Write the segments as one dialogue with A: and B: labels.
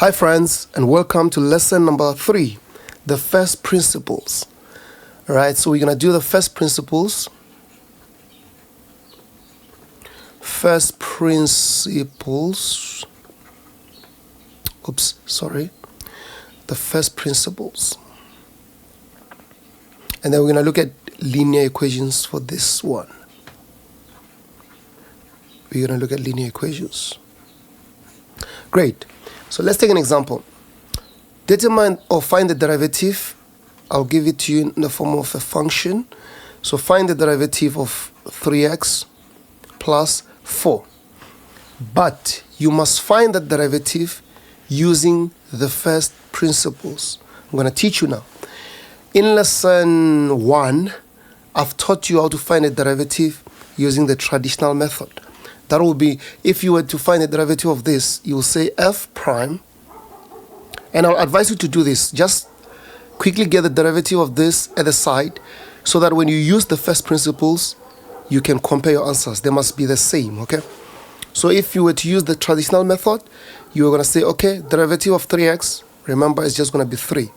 A: Hi friends, and welcome to lesson number 3, the first principles. Alright, so we're going to do the first principles. The first principles. And then we're going to look at linear equations for this one. We're going to look at linear equations. Great. So let's take an example. Determine or find the derivative. I'll give it to you in the form of a function. So find the derivative of 3x plus 4. But you must find the derivative using the first principles. I'm going to teach you now. In lesson 1, I've taught you how to find a derivative using the traditional method. That will be, if you were to find the derivative of this, you will say f prime. And I'll advise you to do this. Just quickly get the derivative of this at the side so that when you use the first principles, you can compare your answers. They must be the same, okay? So if you were to use the traditional method, you're going to say, okay, derivative of 3x, remember, it's just going to be 3.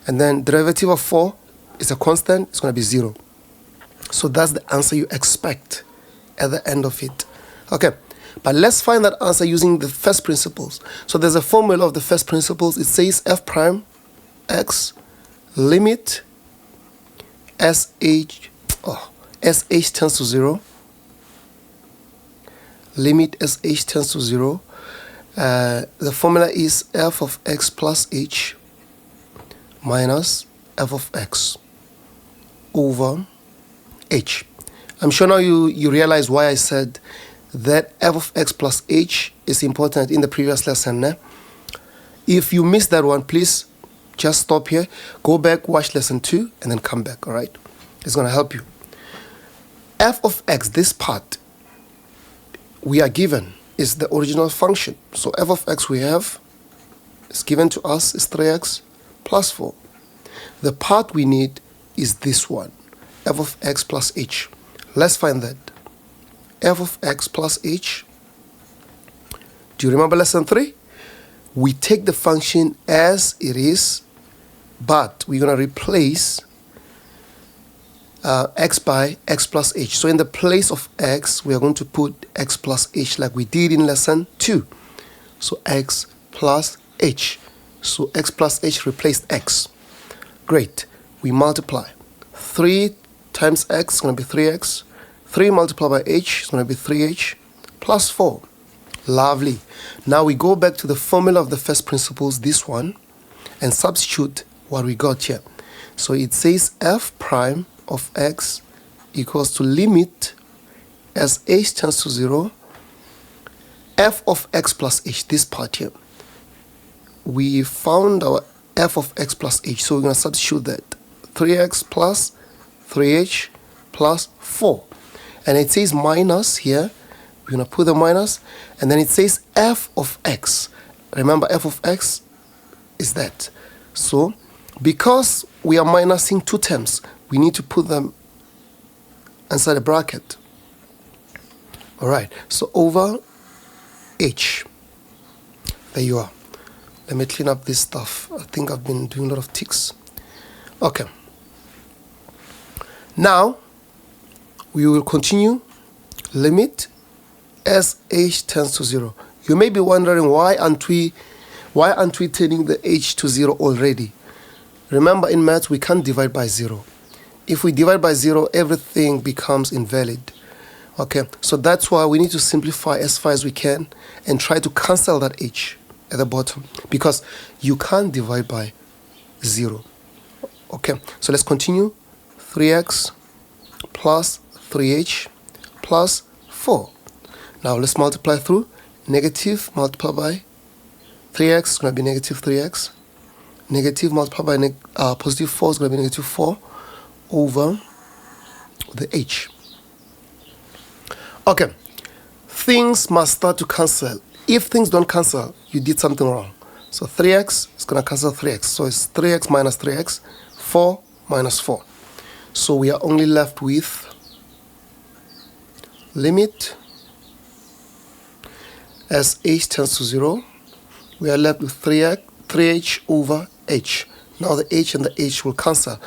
A: And then derivative of 4 is a constant, it's going to be 0. So that's the answer you expect at the end of it. Okay, but let's find that answer using the first principles. So there's a formula of the first principles. It says f prime x limit sh tends to 0. Limit sh tends to 0. The formula is f of x plus h minus f of x over h. I'm sure now you realize why I said that f of x plus h is important in the previous lesson. If you missed that one, please just stop here, go back, watch lesson 2, and then come back, all right? It's going to help you. F of x, this part we are given is the original function. So f of x we have is given to us is 3x plus 4. The part we need is this one, f of x plus h. Let's find that. F of x plus h. Do you remember lesson 3? We take the function as it is, but we're going to replace x by x plus h. So in the place of x, we are going to put x plus h like we did in lesson 2. So x plus h. So x plus h replaced x. Great. We multiply. 3 times x is going to be 3x. 3 multiplied by h is going to be 3h plus 4. Lovely. Now we go back to the formula of the first principles, this one, and substitute what we got here. So it says f prime of x equals to limit as h tends to 0, f of x plus h, this part here. We found our f of x plus h, so we're going to substitute that. 3x plus 3h plus 4. And it says minus here. We're going to put the minus. And then it says f of x. Remember, f of x is that. So, because we are minusing 2 terms, we need to put them inside a bracket. All right. So, over h. There you are. Let me clean up this stuff. I think I've been doing a lot of ticks. Okay. Now, we will continue. Limit as h tends to 0. You may be wondering why aren't we turning the h to 0 already? Remember, in maths we can't divide by 0. If we divide by 0, everything becomes invalid. Okay, so that's why we need to simplify as far as we can and try to cancel that h at the bottom, because you can't divide by 0. Okay, so let's continue. 3x plus 3h plus 4. Now let's multiply through. Negative multiplied by 3x is going to be negative 3x. Negative multiplied by positive 4 is going to be negative 4 over the h. Okay, things must start to cancel. If things don't cancel, you did something wrong. So 3x is going to cancel 3x. So it's 3x minus 3x, 4 minus 4. So we are only left with limit as h tends to 0 We are left with 3h over h. Now the h and the h will cancel.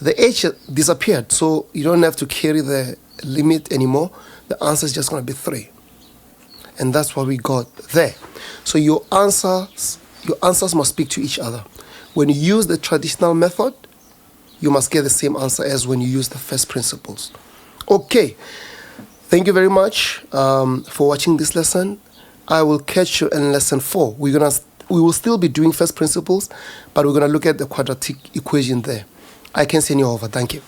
A: The h disappeared, so you don't have to carry the limit anymore. The answer is just going to be 3. And that's what we got there. So your answers must speak to each other. When you use the traditional method, you must get the same answer as when you use the first principles. Okay. Thank you very much for watching this lesson. I will catch you in lesson 4. We will still be doing first principles, but we're going to look at the quadratic equation there. I can send you over. Thank you.